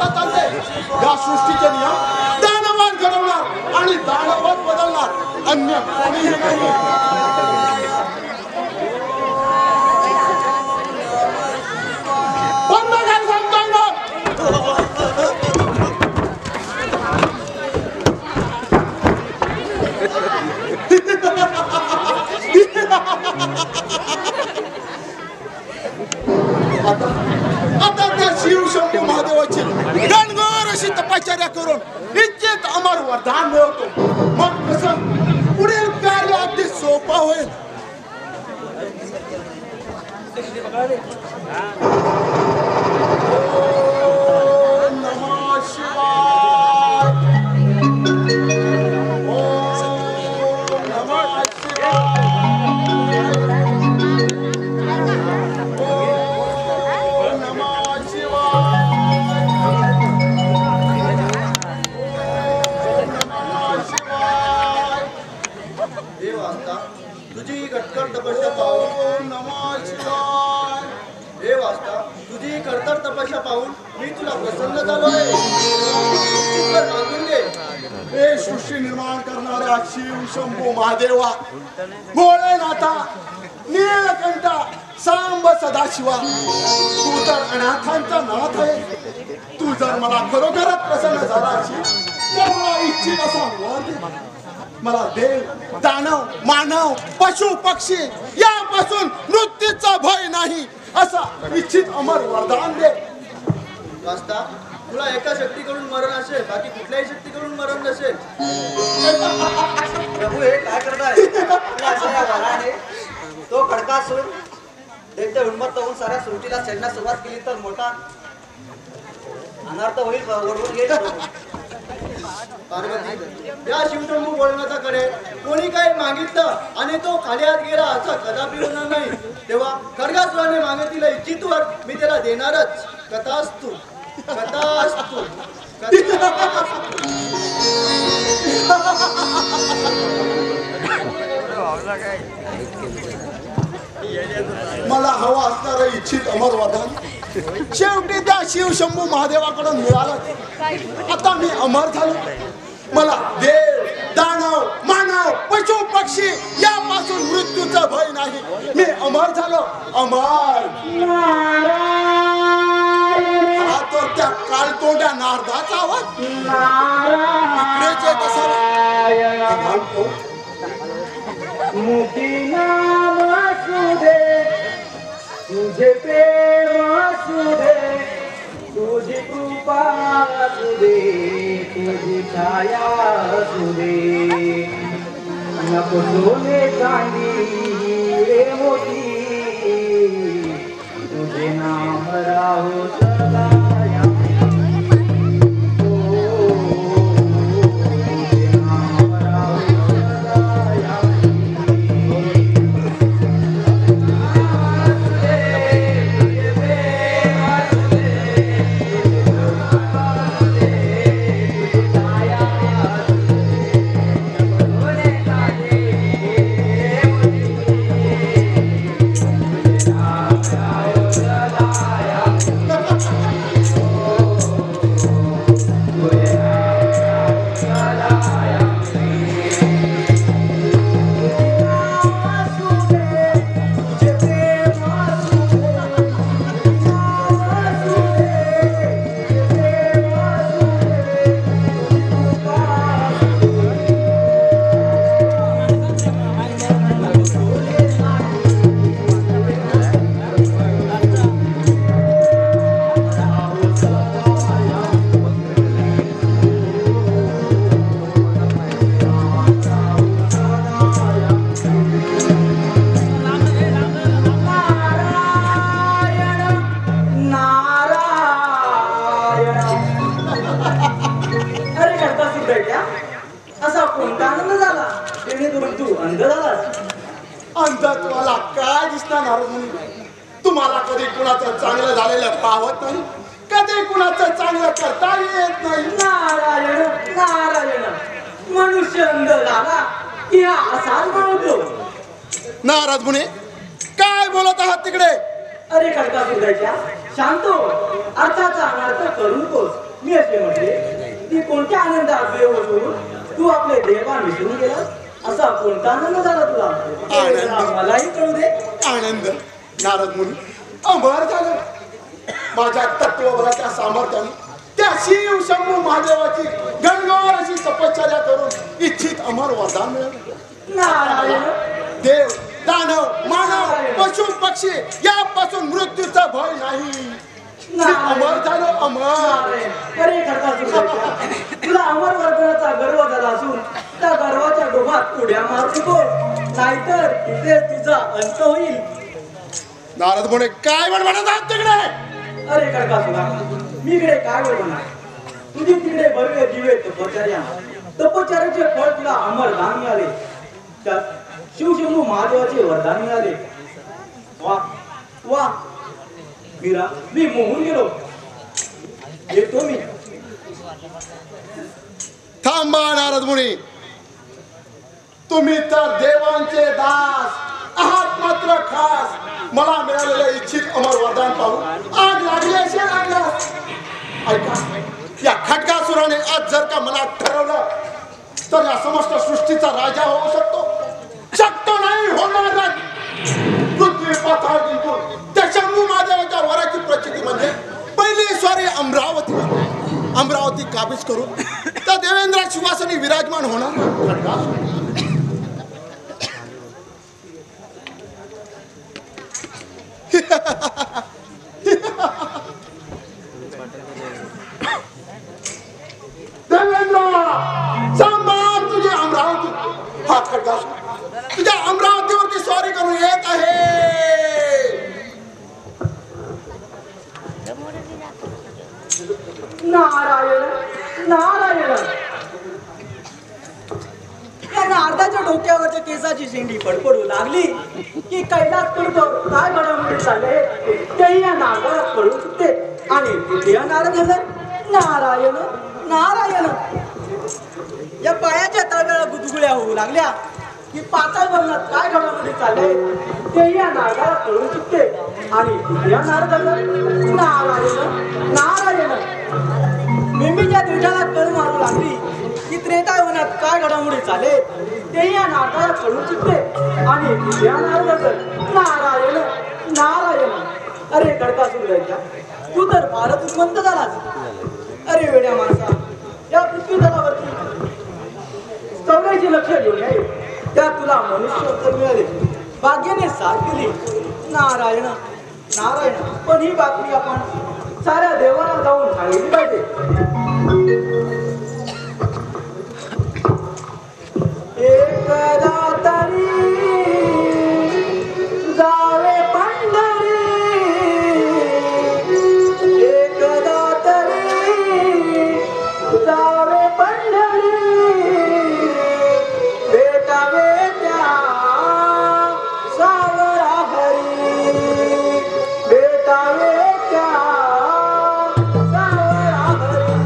हातात आणले. या सृष्टीचे नियम दानवान घडवणार आणि दानवान बदलणार, अन्य कोणीही नाही. बंद कर सांगतोय ना. आता त्या शिव शंभू महादेवाची गणगोर अशी तपश्चर्या करून इच्छित अमर वरदान मिळवतो. मग कसं पुढील कार्य अगदी सोपं होईल. ओम नमः शिवाय. ओम नमः शिवाय. तुझी कटकर तपस्या पाहून नमः शिवाय. हे वास्ता तुझी कटकर तपस्या पाहून मी तुला प्रसन्न झालोय. मागून घे. हे सृष्टी निर्माण करणाऱ्या शिव शंभू महादेवा, भोळेनाथा, नीलकंठा, सांब सदाशिवा, तू तर अनाथांचा नाथ आहे. तू जर मला खरोखरच प्रसन्न झाला असेल तर मला इच्छित असा वर दे. मला देव, दानव, मानव, पशु पक्षी यापासून मृत्यूचा भय नाही असा इच्छित अमर वरदान दे. वास्ता तुला एका शक्तीकडून मरण असेल, बाकी कुठल्याही शक्तीकडून मरण नसेल. प्रभू हे काय करताय? तो खडकासूर दैत्य उन्मत्त होऊन साऱ्या सृष्टीला छेडण्यास सुरुवात केली तर मोठा अनर्थ होईल. वडवून घेईल. पार्वती, या शिवशंभू भोलेनाथाकडे कोणी काही मागितलं आणि तो खाली हात गेला असं कदापि होणार नाही. तेव्हा खडगासुराने मागितलेलं इच्छित वर मी त्याला देणारच. कथास्तु कथास्तु. मला हवा असणारं इच्छित अमर वरदान शेवटी त्या शिव शंभू महादेवाकडून मिळालं. आता मी अमर झालो. मला देव, दानव, मानव, पशु पक्षी यापासून मृत्यूचा भय नाही. मी अमर झालो. अमर. हा तो त्या काळतोंड्या नारदाचा आवाज इकडेच येत असावा. तुझे प्रेम असू दे, तुझी कृपा असू दे, तुझी छाया असू दे. नको सोने चांदी रे मोती, तुझे नाम राहो सदा. अंधत्वाला काय दिसणार नारद? तुम्हाला कधी कुणाचं चांगलं झालेलं पाहत नाही, कधी कुणाचं चांगलं करता येत नाही. नारायण नारायण, मनुष्य अंध झाला की हा असाच बोलतो. नारद मुने काय बोलत आहात तिकडे? अरे खडका सुद्धाच्या शांत हो, अर्थाचा अनर्थ करू नकोस. मी असे म्हटले की कोणत्या आनंदात देव सोडून तू आपले देवान विसरून गेला असा कोणता आनंद झाला तुला आनंद. मलाही कळू दे. आनंद. नारद मुनी अमर झालं. माझ्या तत्वबलाच्या सामर्थ्याने त्या शिव शंभू महादेवाची गणगौर अशी तपश्चर्या करून इच्छित अमर वरदान मिळालं. नारायण देव दानव मानव पशु पक्षी यापासून मृत्यूचा भय नाही. अमर झालो अमर. अरे तुला अमर वर्धनाचा गर्व झाला असून त्या गर्वाच्या डोहात उड्या मारू नको नाहीतर तिथे तुझा अंत होईल. नारद मुने काय म्हणत आहात तिकडे? अरे खडकासुरा मी इकडे काय म्हणणार तुझी तिकडे भव्य दिव्य तपश्चर्याचे फळ तुला अमर दान मिळाले. त्यात शिवशंभू महादेवाचे वरदान मिळाले. वा वा मीरा मी मोहून गेलो. येतो मी. थांबा नारद मुनी. तुम्ही तर देवांचे दास आहात मात्र खास. मला मिळालेल्या इच्छित अमर वरदान पाहून आग लागली असेल अंगास. ऐका या खड्गासुराने आज जर का मनात ठरवलं तर या समस्त सृष्टीचा राजा होऊ शकतो नाही होणार नाही. पृथ्वी पाताळ जिंकून त्या शंभू महादेवाच्या वराची प्रचिती म्हणजे पहिली स्वारी अमरावती काबीज करून त्या देवेंद्र शिवासनी विराजमान होणार खड्गासुर. देवेंद्र सांभाळ तुझी अमरावती. हा खड्गासुर तुझ्या अमरावतीवरती स्वारी करून येत आहे. नारायण नारायण. या नारदाच्या डोक्यावरच्या केसाची शेंडी फडफडू लागली की कैलास पडतो काय घडामोडी झाले तेही या नारदाला कळू शकते आणि तिथे या नारद नारायण नारायण. या पायाच्या तळव्याला गुदगुळ्या होऊ लागल्या की पाताळ भवनात काय घडामोडी चालले तेही या नारदाला कळू शकते आणि तिथे या नारद नारायण नारायण. मिमीच्या दिवसाला कळ मारू लागली की त्रेतायुगात काय घडामोडी चाले तेही या नारदाला कळू शकते आणि तिथे या नारद नारायण नारायण. अरे खडकासुर तू तर फारच उन्मंत झालास. अरे वेड्या माणसा या पृथ्वी तलावरती 84 लक्ष घेऊन आहे त्यात तुला मनुष्य मिळाले भाग्याने साथ दिली. नारायण नारायण. पण ही बातमी आपण साऱ्या देवाला जाऊन सांगितली पाहिजे. एकदा तरी जावे पंढरी एकदा तरी जावे पंढरी भेटावे त्या सावरा हरी भेटावे त्या सावरा हरी.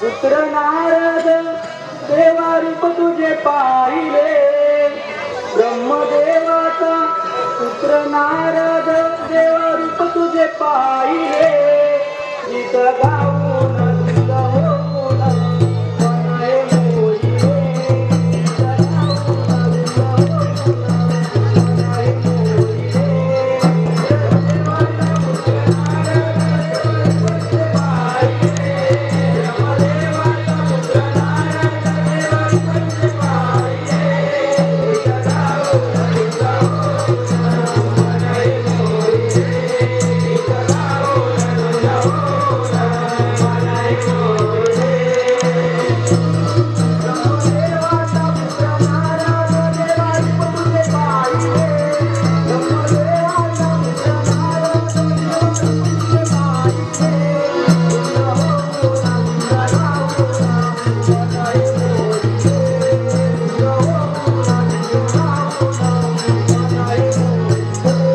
पुत्र नारद देवा रूप तुझे पाहिले पुत्र नारद देव रूप तुझे पाहिले गीत गाऊन गीत होऊन मनाए मोहिले गीत गाऊन गीत होऊन मनाए मोहिले देवाचा पुत्र नारद देव रूप तुझे पाहिले ब्रह्मदेवाचा पुत्र नारद देव रूप तुझे पाहिले गीत गाऊन गीत होऊन मनाए मोहिले गीत गाऊन गीत होऊन मनाए मोहिले ब्रह्मदेवाचा पुत्र नारद देव रूप तुझे पाहिले ब्रह्मदेवाचा पुत्र नारद देव रूप तुझे पाहिले गीत होऊन गीत गाऊन मनाए मोहिले गीत होऊन गीत गाऊन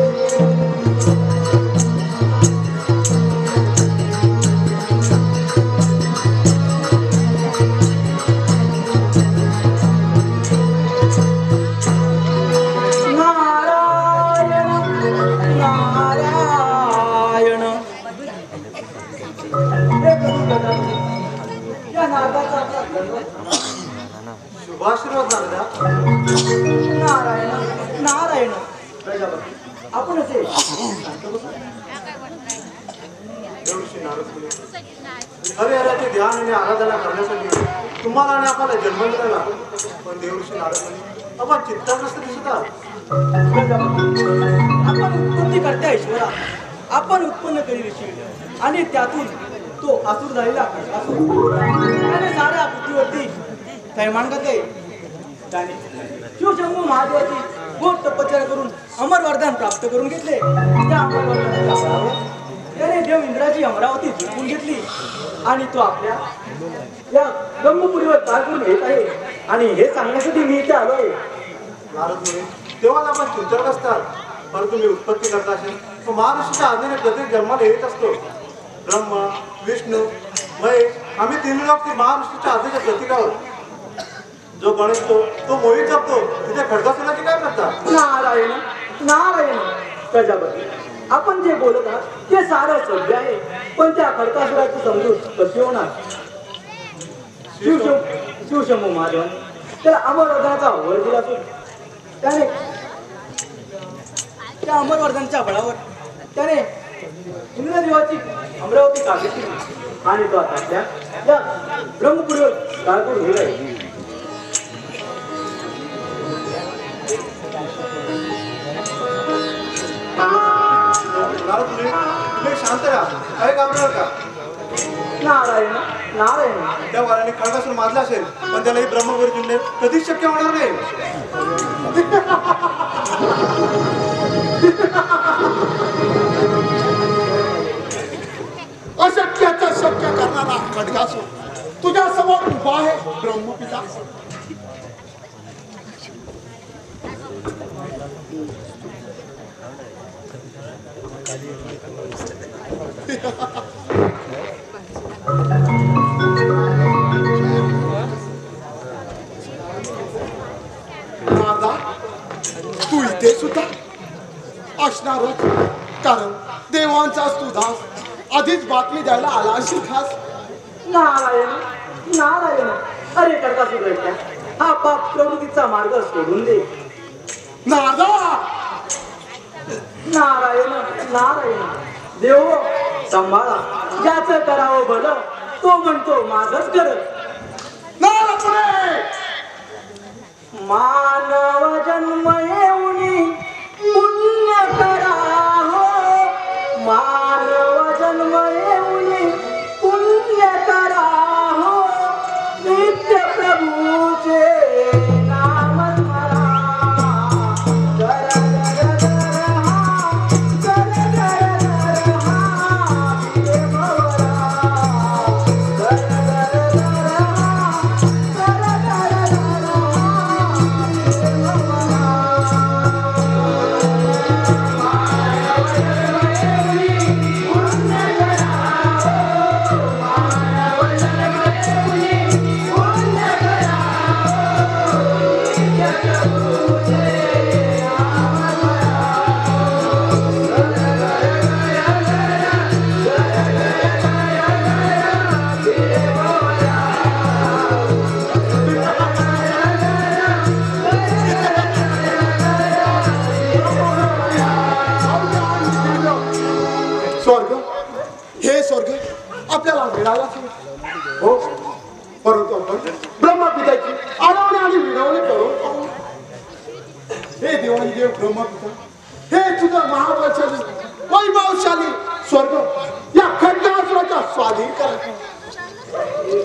मनाए मोहिले नारायण नारायण हे कधी या नागाचा आपला धन्यवाद. शुभाशीर्वाद नारदा. नारायण नारायण प्रजापती आपण असे देवऋषी नारद मुनी, हरिहराचे ध्यान आणि आराधना करण्यासाठी तुम्हाला आणि आम्हाला जन्म मिळाला. पण देवऋषी नारद मुनी, आपण चित्ताग्रस्त दिसत आहात. प्रजापती आपण उत्पत्ती करता ईश्वरा आपण उत्पन्न करी ऋषी आणि त्यातून तो आसूर झालेला असुर त्याने साऱ्या पृथ्वीवरती थैमान घातले. त्याने शिवशंभू महादेवाची घोर तपश्चर्या करून अमरवर्धन प्राप्त करून घेतले. त्या अमरवर्धनाच्या बळावर त्याने देव इंद्राची अमरावती जिंकून घेतली आणि तो आपल्या या ब्रह्मपुरीवर तार करून येत आहे. आणि हे सांगण्यासाठी मी इथे आलोय. नारद मुनी, तेव्हा आपण चिंताग्रस्त आहात. परंतु मी उत्पत्ती करता असेल तो महाऋषीच्या आज्ञेने प्रत्येक जन्माला येत असतो. ब्रह्मा विष्णू महेश आम्ही तीन लोक ते महाऋषीच्या आज्ञेच्या प्रतीक आहोत. जो गणेश तो मोहित जपतो तिथे खडकासुराची काय करता. नारायण नारायण प्रजापती आपण जे बोलत आहात ते सारं सभ्य आहे. पण त्या खडकासुराची समजूत कशी होणार. शिवशंभू महादेवाने त्याला अमरवर्धनाचा वर दिला असून त्याने त्या अमरवर्धनच्या बळावर त्याने इंद्रदेवाची अमरावती काबीज केली आणि तो आता आपल्या या ब्रह्मपुरीवर काळ करून गेलाय. नारद मुनी, तुम्ही शांत राहा. काय घाबरणार का. नारायण नारायण त्या वाराने खडकासूर मारला असेल पण त्याला ही ब्रह्मपुरी जिंकणे कधीच शक्य होणार नाही. अशक्याचं शक्य करणारा खडगासूर तुझ्या समोर उभा आहे ब्रह्मपिता. नारदा, तू इथे सुद्धा असणारच. कारण देवांचाच तू दास आधीच बातमी द्यायला आला अशी खास. नारायण नारायण अरे खडकासूर दैत्या हा पाप प्रवृत्तीचा मार्ग सोडून दे. नारदा, नारायण नारायण देव सांभाळा. ज्याचं करावं भलं तो म्हणतो माझंच कर. नारद मुने, मानव जन्म येऊनी पुण्य करा हो. मानव जन्म येऊनी पुण्य करा हो. नित्य प्रभूचे नाम स्मरा. कर कर कर हा कर कर कर हा देव वरा. कर कर कर हा कर कर कर हा देव वरा. हे देवानी देव ब्रह्मपिता, हे तुझं महाबलशाली वैभवशाली स्वर्ग या खड्डासुराच्या स्वाधीन करा.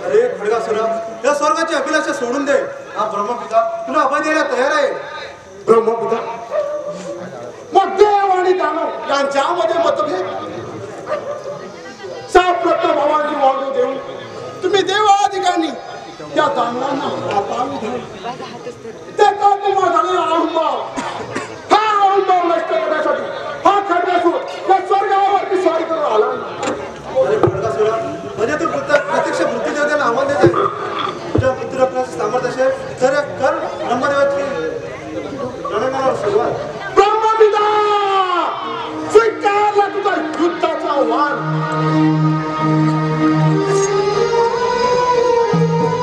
अरे खडगासुरा, या स्वर्गाची अभिलाषा सोडून दे. हा ब्रह्मपिता तुला अभय द्यायला तयार आहे. ब्रह्मपिता, मग देव आणि दानव यांच्यामध्ये मतभेद. साप्रत्य भावांची वागणूक देऊन तुम्ही देवाधिकांनी त्या दानवांना हाताळून धरले. त्याचा तुम्हाला झालेला अहंभाव, हा अहंभाव नष्ट करण्यासाठी हा खड्गासूर या स्वर्गावरती स्वारी करून आला. अरे खडगासुरा, म्हणजे तू प्रत्यक्ष मृत्यूदेवतेला आव्हान देत आहे. तुझ्या मृत्यूरत्नाचं सामर्थ्य असेल तर कर ब्रह्मदेवाची रणगानावर सुरुवात. ब्रह्मपिता, स्वीकारला तुझा युद्धाचा आव्हान.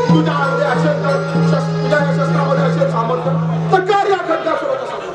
तुझ्या अंगे असेल तर तुझ्या या शस्त्रामध्ये असेल सामर्थ्य तर कार्य खड्गासुराचं सामर्थ्य.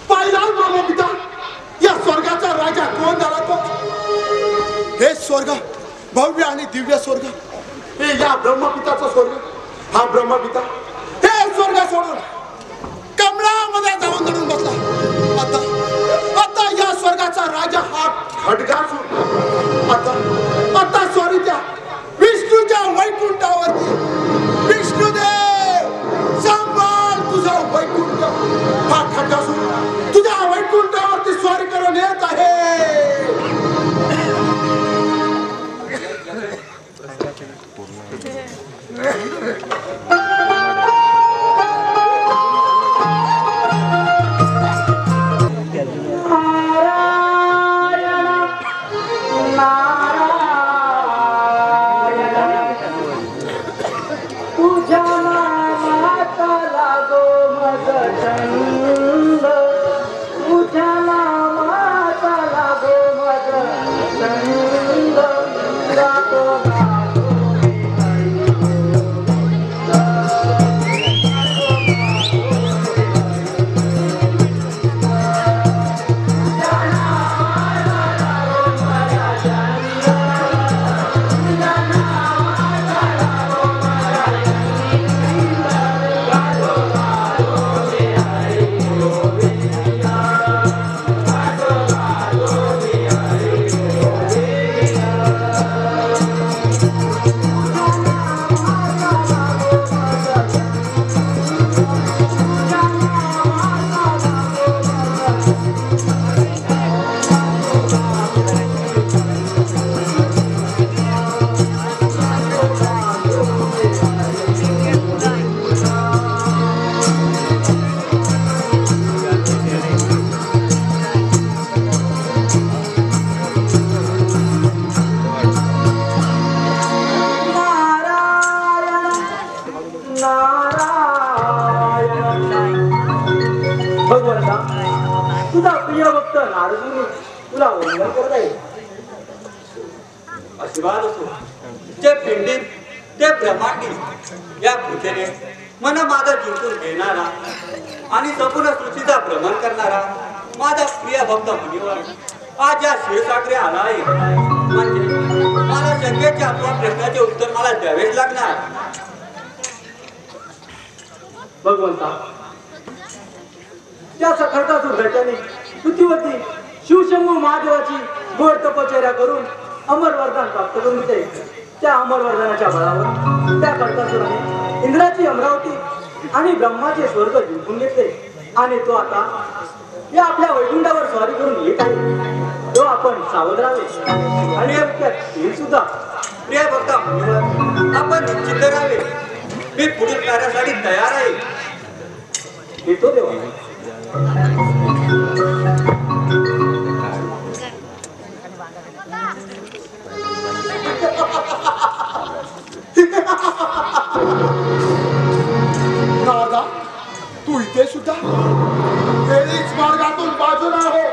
पाहिला ब्रह्मपिता, या स्वर्गाचा राजा कोण झाला तो? हे स्वर्ग भव्य आणि दिव्य स्वर्ग, हे या ब्रह्मपिताचा स्वर्ग. हा ब्रह्मपिता हे स्वर्ग सोडून कमळामध्ये जाऊन दडून बसला. आता या स्वर्गाचा राजा हा खड्गासूर आता स्वारी त्या विष्णूच्या वैकुंठावरती. विष्णुदेव, सांभाळ तुझा वैकुंठ. हा खड्गासूर तुझ्या वैकुंठावरती स्वारी करून येत आहे. भगवंता, तुझा प्रिय भक्त नारदमुनी तुला वंदन करत आहे. आशीर्वाद असो. जे पिंडीत ते ब्रह्मांडी या पृथ्वीने मन माझा जिंकून घेणारा आणि संपूर्ण सृष्टीचा भ्रमण करणारा माझा प्रिय भक्त मुनिवर आज या क्षीरसागरे आला आहे. म्हणजे मला शंकेच्या अथवा प्रश्नाचे उत्तर मला द्यावेच लागणार. भगवंता, त्या खडकासूर घरच्याने पृथ्वीवरती शिवशंभू महादेवाची घोर तपश्चर्या करून अमर वरदान प्राप्त करून घेतले. त्या अमर वरदानाच्या बळावर त्या खडकासुराने इंद्राची अमरावती आणि ब्रह्माचे स्वर्ग जिंकून घेतले आणि तो आता या आपल्या वैकुंठावर स्वारी करून येत आहे. तो आपण सावध राहावे आणि सुद्धा प्रिय भक्ता आपण निश्चित करावे. मी पुढील कार्यासाठी तयार आहे. येतो देवा. नारदा, तू इथे सुद्धा वेळीच मार्गातून बाजूला हो.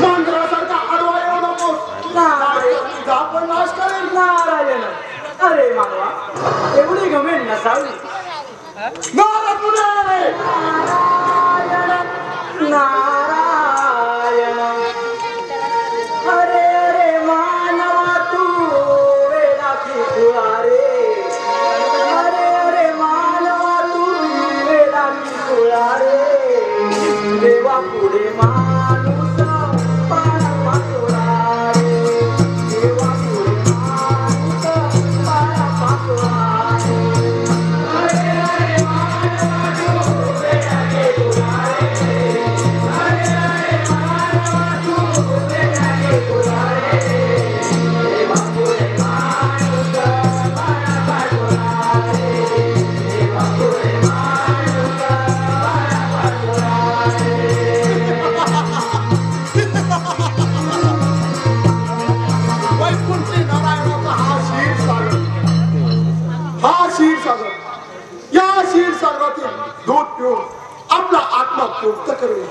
मांजरासारखा आडवा येऊ नकोस. तुझा पण नाश करेल. नारायण, अरे मानवा, एवढी घमेंड नसावी. नारद मुने, नारायण, अरे अरे मानवा तू वेदाची फुलारे. अरे अरे मानवा तू वेदाची फुलारे. देवा पुढे माणूस पाया पाचोळा रे. देवा पुढे माणूस पाया पाचोळा रे. अरे अरे मानवा तू वेदाची फुलारे. अरे अरे मानवा तू वेदाची फुलारे. देवा पुढे माणूस पाया पाचोळा रे. देवा पुढे माणूस पाया पाचोळा रे. वैकुंठी नारायणाचा हा क्षीरसागर, हा क्षीरसागर, या क्षीरसागरातील दूध पिऊन आपला आत्मा तृप्त करूया.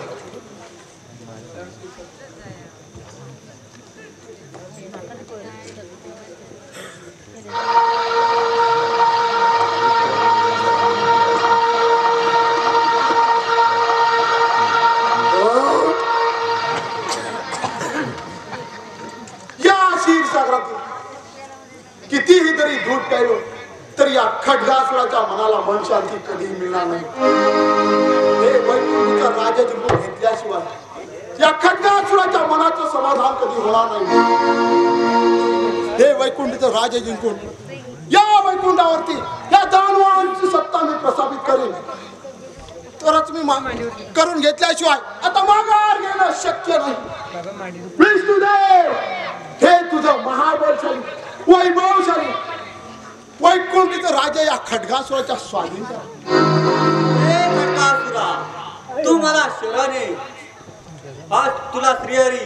कितीही जरी दूध प्यायलो तर या खड्गासुराच्या मनाला मन शांती कधी मिळणार नाही. हे वैकुंठीचा राजा जिंकून घेतल्याशिवाय या खड्गासुराच्या मनाचं समाधान कधी होणार नाही. हे वैकुंठीचं राजा जिंकून या वैकुंठावरती या दानवांची सत्ता मी प्रस्थापित करेन. तरच मी करून घेतल्याशिवाय आता माघार घेणं शक्य नाही. विष्णुदेव, हे तुझं महाबलशाली वैभवशाली वैकुंठीचा राजा या खड्गासुराच्या स्वाधीन करा. हे खड्गासुरा, तू मला शरणे. आज तुला श्रीहरी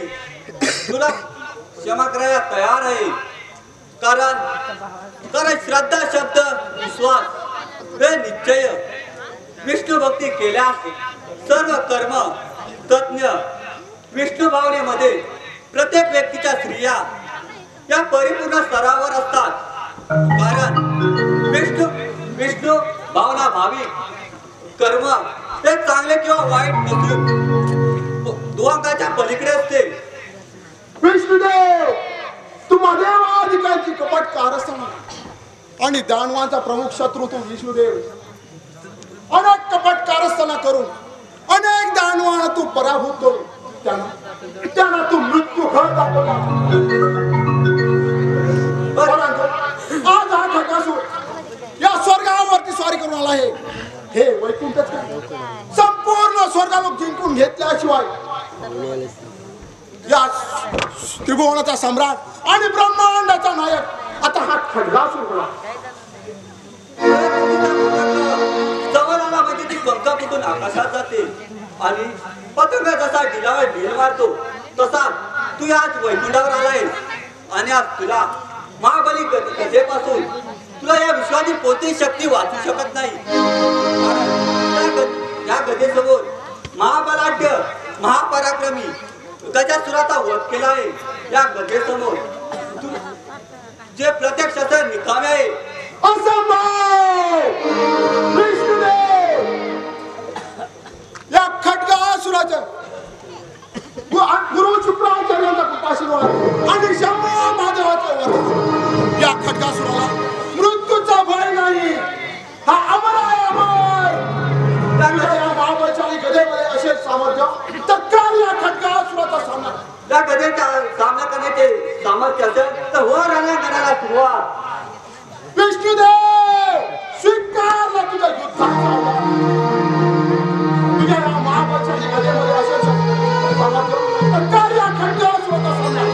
तुला क्षमा करायला तयार आहे. कारण श्रद्धा शब्द विश्वास हे निश्चय विष्णू भक्ती केल्यास सर्व कर्म तज्ञ विष्णू भावनेमध्ये प्रत्येक व्यक्तीच्या स्त्रिया या परिपूर्ण स्तरावर असतात. कारण विष्णू भावना भाविक कर्म हे चांगले किंवा वाईट नसून दुआंकाच्या पलीकडे असते. विष्णुदेव, तुम्हा देवाधिकांची कपट कारस्थान आणि दानवांचा प्रमुख शत्रू तू विष्णुदेव. अनेक कपट कारस्थाना करून अनेक दानवांना तू पराभूत करून त्यांना तू मृत्यू घर दाखवला. आज हा खड्गासूर या स्वर्गावरती स्वारी करून आला आहे. हे वैकुंठच काय, संपूर्ण स्वर्गालोक जिंकून घेतल्याशिवाय या त्रिभुवनाचा सम्राट आणि ब्रह्मांडाचा नायक आता हा खड्गासूर होता. जवळ आला म्हणजे ती पंखा फुटून आकाशात जाते आणि पतंग जसा ढिलावर ढील मारतो तसा तू आज वैकुंठावर आलाय. आणि आज तुला महाबली गजेपासून तुला या विश्वाची कोणतीही शक्ती वाचू शकत नाही. या गजेसमोर महाबलाढ्य महापराक्रमी गजासुराचा वध केला आहे. या गजेसमोर जे प्रत्यक्षात निकामी आहे. या खड्गासुराच्या गुरु शुक्राचार्यांचा कृपाशीर्वाद आणि शंभू महादेवाचा वध या सुरुवात. विष्णुदेव स्वीकारला तुझ्या युद्धाचा आव्हान. तुझ्या या महापाशाच्या गदेमध्ये असेल तर या खंडावर स्वतः सोडणार.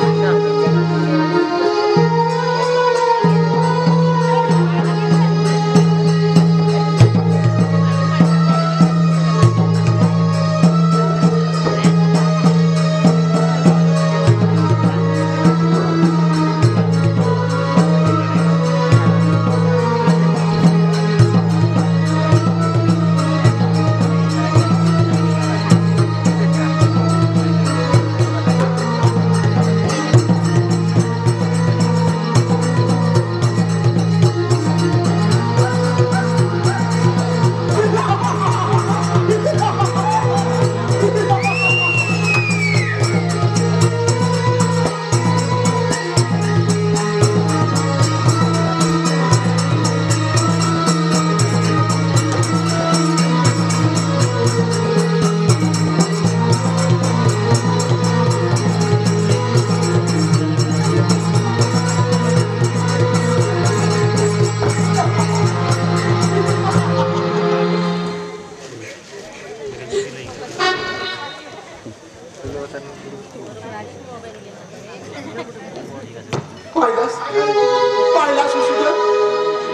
पाहिलास विष्णुदेव,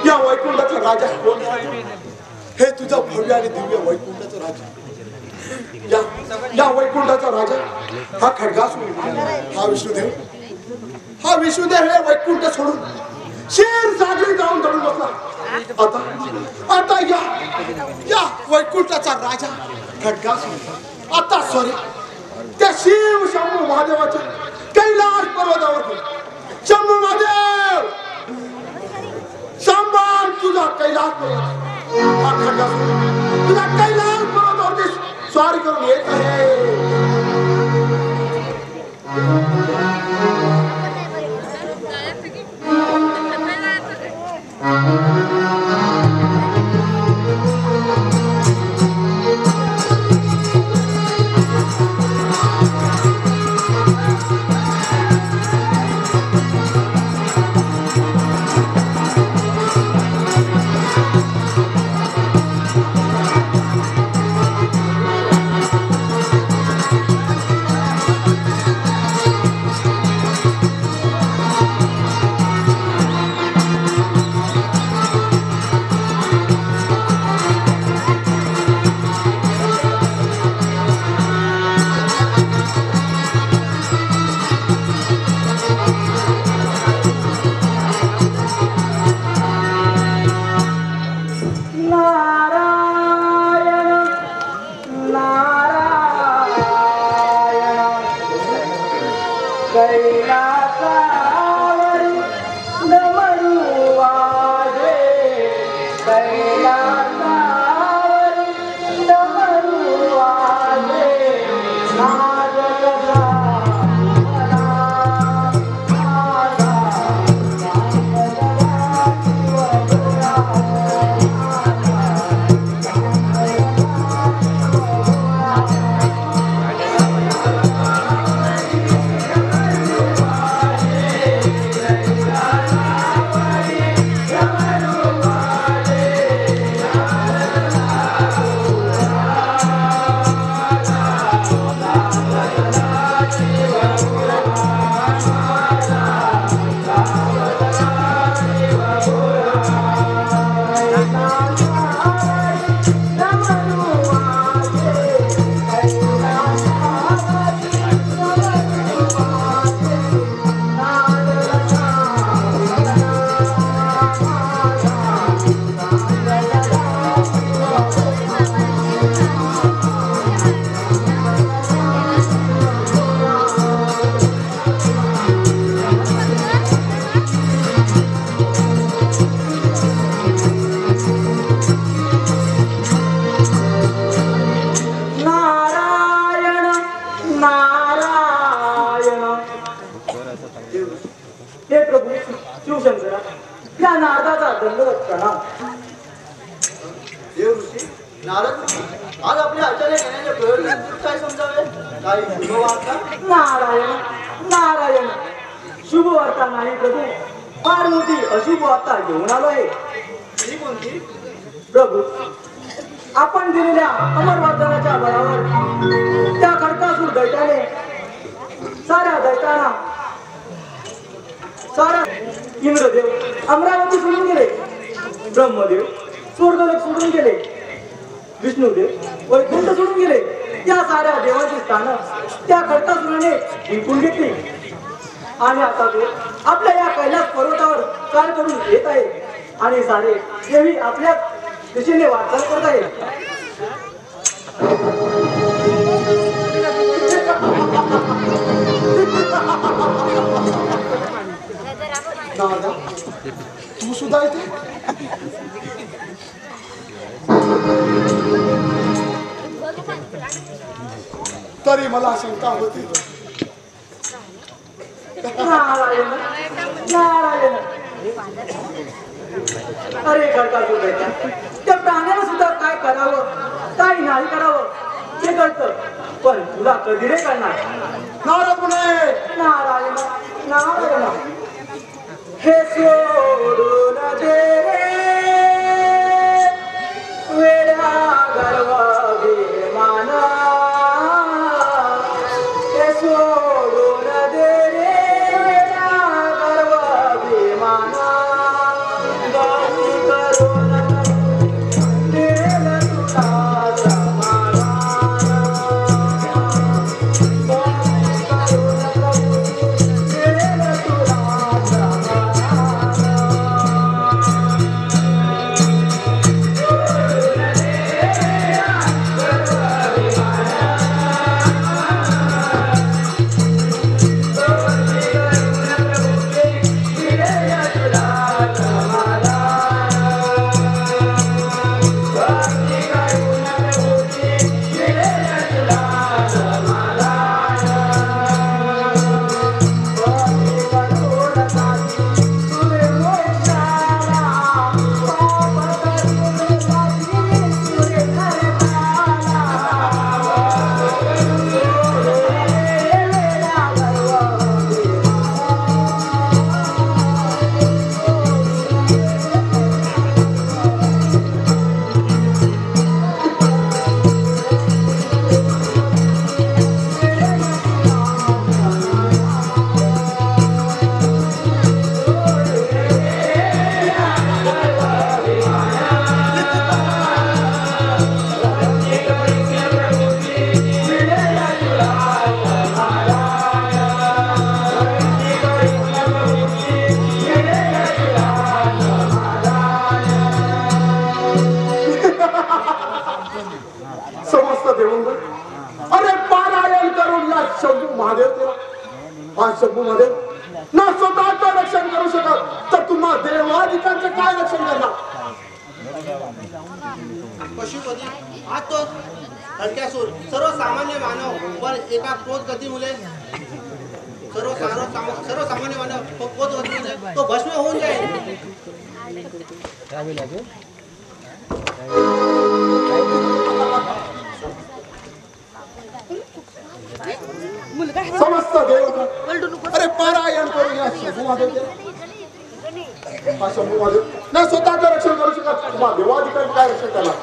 या वैकुंठाचा राजा कोण आहे? हे तुझं भव्य आणि दिव्य वैकुंठाचं राजा. या वैकुंठाचा राजा हा खड्गासुर. हा विष्णुदेव हे वैकुंठ सोडून शेर सागरी जाऊन दडून बसला. आता या वैकुंठाचा राजा खड्गासुर आता त्या शिव शंभू महादेवाच्या कैलास पर्वतावर शंभू महादेव सांभाळ तुझा कैलास पर्वत. हा खड्गासुर तुझा कैलास पर्वतावरती स्वारी करून येत आहे. आज आपल्या आचार्य घेण्याचे प्रयोजन काय समजावे? काही शुभवार्ता? नारायण नारायण शुभवार्ता नाही प्रभू. फार मोठी अशी वार्ता घेऊन आलो आहे. ही कोणती? प्रभू, आपण दिलेल्या अमरवर्धनाच्या बळावर त्या खडकासूर दैत्याने साऱ्या दैत्यांना सारा इंद्रदेव अमरावती सोडून गेले, ब्रह्मदेव स्वर्गलोक सोडून गेले, विष्णुदेव वैकुंठ सोडून गेले. त्या साऱ्या देवाची स्थानं त्या खडकासुराने जिंकून घेतली आणि आता तो आपल्या या कैलास पर्वतावर कार करून येत आहे आणि सारे देवी आपल्या दिशेने वाटचाल करत आहे. नारदा, तू सुद्धा इथे? तरी मला शंका होती. नारायण नारायण. अरे खडकासूर दैत्या, त्या प्राण्याला सुद्धा काय करावं काय नाही करावं हे कळतं, पण तुला कधी रे करणार? नारद मुने, नारायण नारायण. हे सोडून दे रे वेड्या गर्व अभिमान, हे सोडून दे रे वेड्या गर्व अभिमान. गती करून देल तुला समाधान, गती करून देल तुला समाधान. समस्त देवंगर, अरे पारायण करून या शंभू महादेव केला. हा शंभू महादेव ना स्वतःचं रक्षण करू शकत तर तुम्हा देवादिकांचं काय रक्षण करणार? पशुपती हा तो खडक्यासूर सर्वसामान्य मानव पण एका क्रोध गतीमुळे सर्वसामान्य मानव क्रोध गतीमुळे तो भस्म होऊन जाईल. समस्त देवंगर, अरे पारायण करून या शंभू महादेव केला. हा शंभू महादेव ना स्वतःचं रक्षण करू शकत तुम्हा देवादिकांचं काय रक्षण करणार?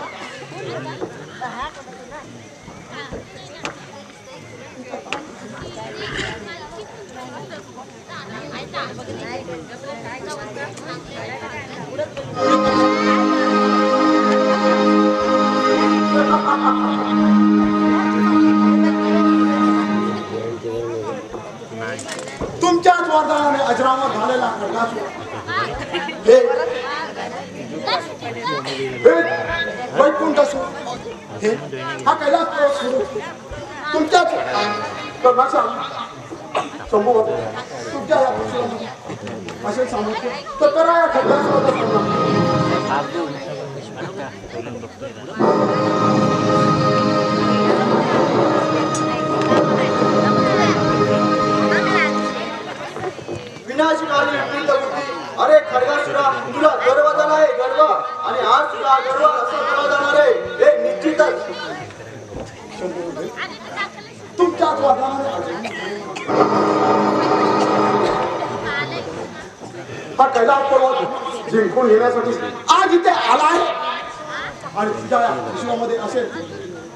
तुमच्याच वरदानाने अजरामर झालेला खडकासूर हे वैकुंठासूर हे हा कैलास पर्वत सोडून तुमच्याच कर्णाचा शंभू महादेव तुमच्या या पुरुषाला असे सांगितले तर करा या खडकासूराचा विनाशकाली विपरीत बुद्धी. अरे खडगासुरा, तुला गर्व झाला आहे गर्व, आणि आज तुला गर्व असं केला जाणार आहे हे निश्चितच. तुमच्याच वरदानाने हा कैलास पर्वत जिंकून येण्यासाठी आज इथे आला आहे आणि तुझ्या विश्वामध्ये असेल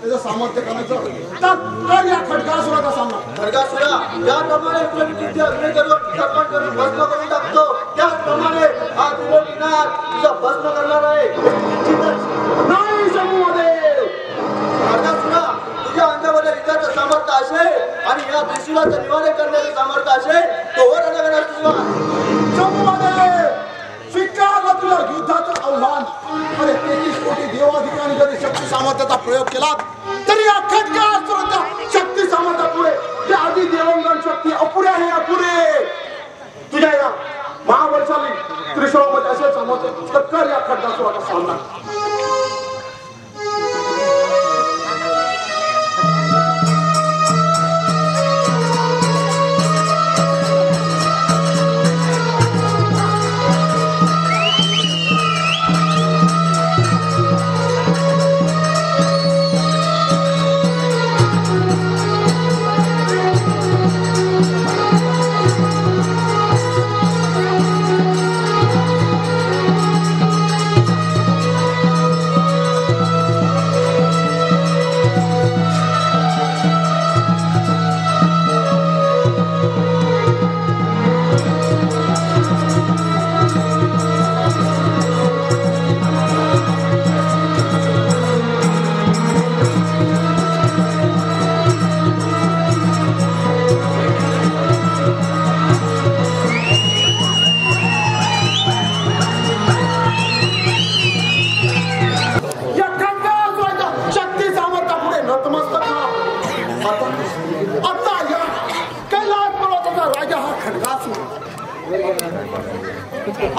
त्याचं सामर्थ्य करायचं तर या खडकासुराचा सामना. खडकासुरा ज्याप्रमाणे कुलनीतीचे अग्नी करून तर्पण करून भस्म करून टाकतो त्याचप्रमाणे हा त्रिलोकीनाथ तुझा भस्म करणार आहे. नाही शंभूमध्ये खडकासुरा तुझ्या अंगामध्ये विचाराचं सामर्थ्य असेल आणि या त्रिशूलाचं निवारण करण्याचं सामर्थ्य असेल तो वर नगर तुझा शंभूमध्ये स्वीकारला तुझ्या युद्धाचं आव्हान. अरे 33 कोटी देवाधिकांनी जरी शक्ती सामर्थ्याचा प्रयोग केला तरी या खडकासुराच्या शक्ती सामर्थ्यापुढे त्या आधी देवांगण शक्ती अपुरे आहे अपुरे. तुझ्या या महाबलशाली त्रिशूळामध्ये असेल सामर्थ्य तर कर या खडकासुराचा सामना.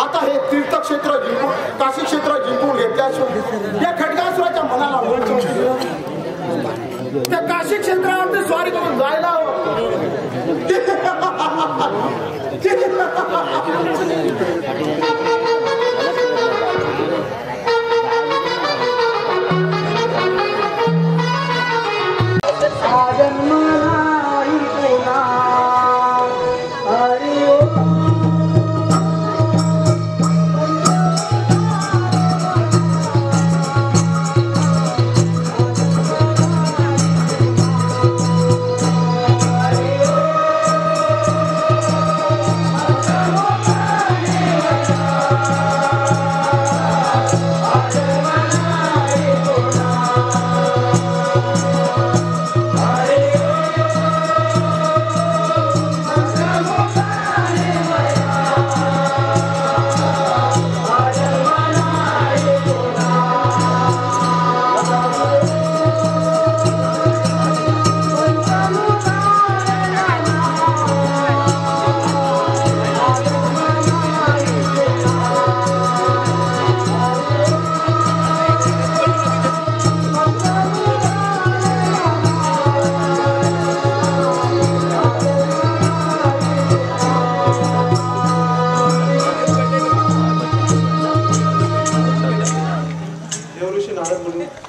आता हे तीर्थक्षेत्र जिंकून काशी क्षेत्र जिंकून घेतल्याशिवाय या खडकासुराच्या मनाला त्या काशी क्षेत्रावरती स्वारी करून जायला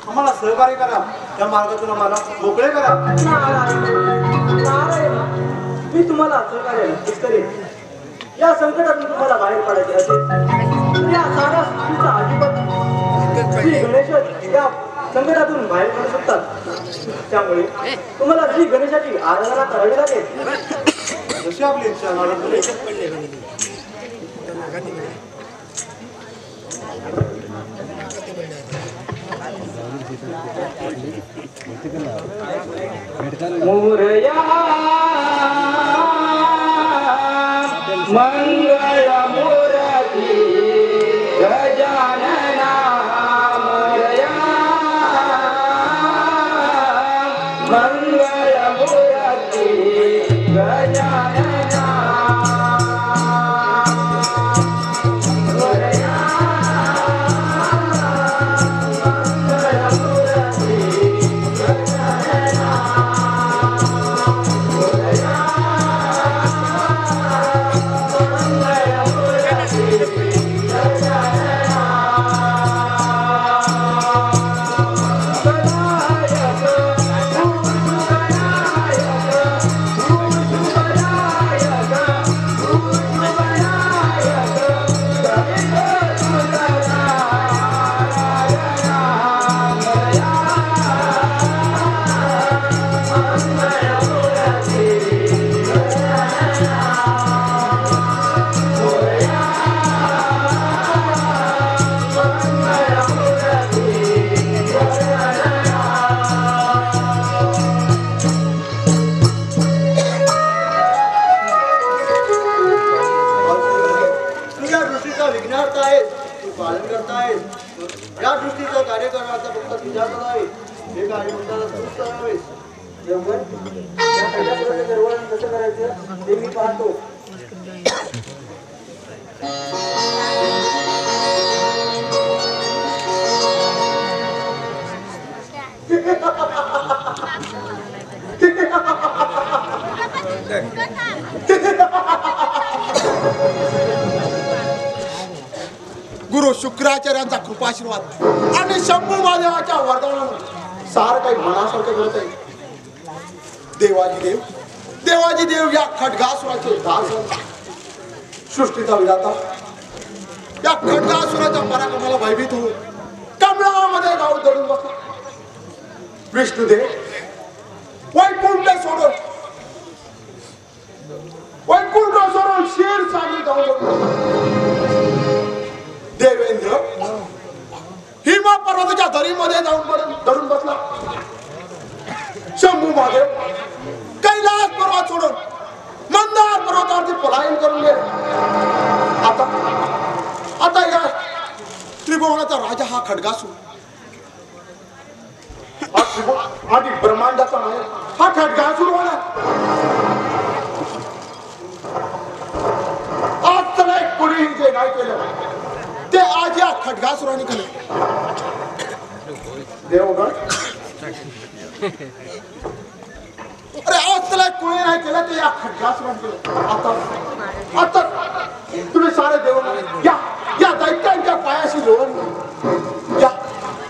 आम्हाला सहकार्य करा त्या मार्गातून आम्हाला मोकळे करा. मी तुम्हाला सहकार्य नक्कीच करेन. या संकटातून तुम्हाला बाहेर पडायचे असेल या साऱ्या सृष्टीचा अधिपती श्री गणेश या संकटातून बाहेर पडू शकतात. त्यामुळे तुम्हाला श्री गणेशाची आराधना करावी लागेल. जशी आपली इच्छा मोरया मंगल मूर्ती गजानना मोरया मंगल मूर्ती गजानना विघ्नार्थ आहेस तू पालन करतायस या दृष्टीचं कार्य करण्याचा फक्त तुझ्याकडे आहे हे कार्य म्हणताना तूच करावेस देवगण या कैलासवासी दरवाजाने कसं करायचं ते मी पाहतो. गुरु शुक्राचार्यांचा कृपाशीर्वाद आणि शंभू महादेवाच्या वरदानाने सारं काही मनासारखं घडत आहे. देवाजी देव या खड्गासुराचे दास सृष्टीचा विधाता या खड्गासुराच्या पराक्रमाला भयभीत होऊन कमळामध्ये गाव दडून बसला. विष्णुदेव वैकुंठ सोडून शेर सागरी जाऊन देवेंद्र हिमा पर्वताच्या दरीमध्ये जाऊन दडून बसला. शंभू महादेव कैलास पर्वत सोडून मंदार पर्वतावरती पलायन करून गेले. आता या त्रिभुवनाचा राजा हा खड्गासूर आणि ब्रह्मांडाचा नायक हा खड्गासूर होणार. आज तर कोणीही जे नाही केलं ते आज या खड्गासुराने केलं. देवगण अरे आज त्याला कोणी नाही केलं ते या खड्गासुराने केलं. आता तुम्ही सारे देव या दैत्यांच्या पायाशी जोडून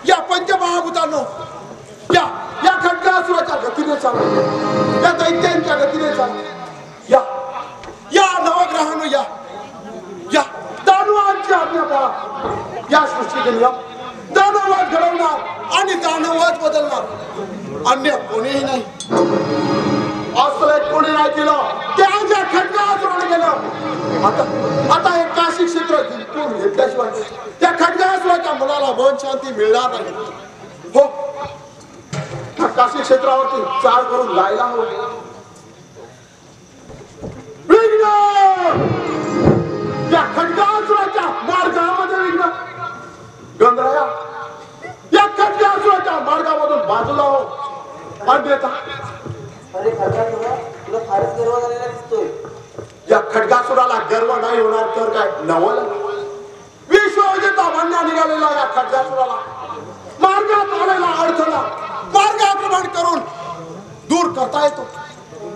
या पंचमहाभूतांनो या खड्गासुराच्या गतीने चालू या दैत्यांच्या गतीने चालू या नवग्रहांनो या दानवांची आज्ञा पाळा. या सृष्टीचे नियम दानवात घडवणार आणि दानवात बदलणार अन्य कोणीही नाही. आज कोणी नाही केलं ते आज या खड्गासुराने केलं. आता हे काशी क्षेत्र जिंकून घेतल्याशिवाय त्या खड्गासुराच्या मुलाला मन शांती मिळणार नाही. हो काशी क्षेत्रावरती चाल करून जायला हवं. या खड्गासुराच्या मार्गामध्ये विघ्न गंधराया या खड्गासुराच्या मार्गामधून बाजूला हो. अन्यथा अरे खड्गासुरा तुला फारच गर्व झालेला दिसतोय. या खड्गासुराला गर्व नाही होणार तर काय नवल विश्वविजेता म्हणण्या निघालेला या खड्गासुराला मार्गात आलेला अडथळा मार्गाक्रमण करून दूर करता येतो.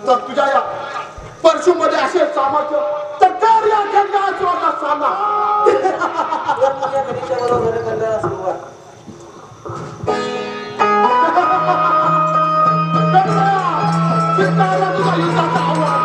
तर तुझ्या या परशुमध्ये असेल सामर्थ्य तर कर या खड्गासुराचा सामना. या गणेशा बरोबर करण्याला सुरुवात तुझा युद्धाचा आव्हान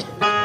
Thank you.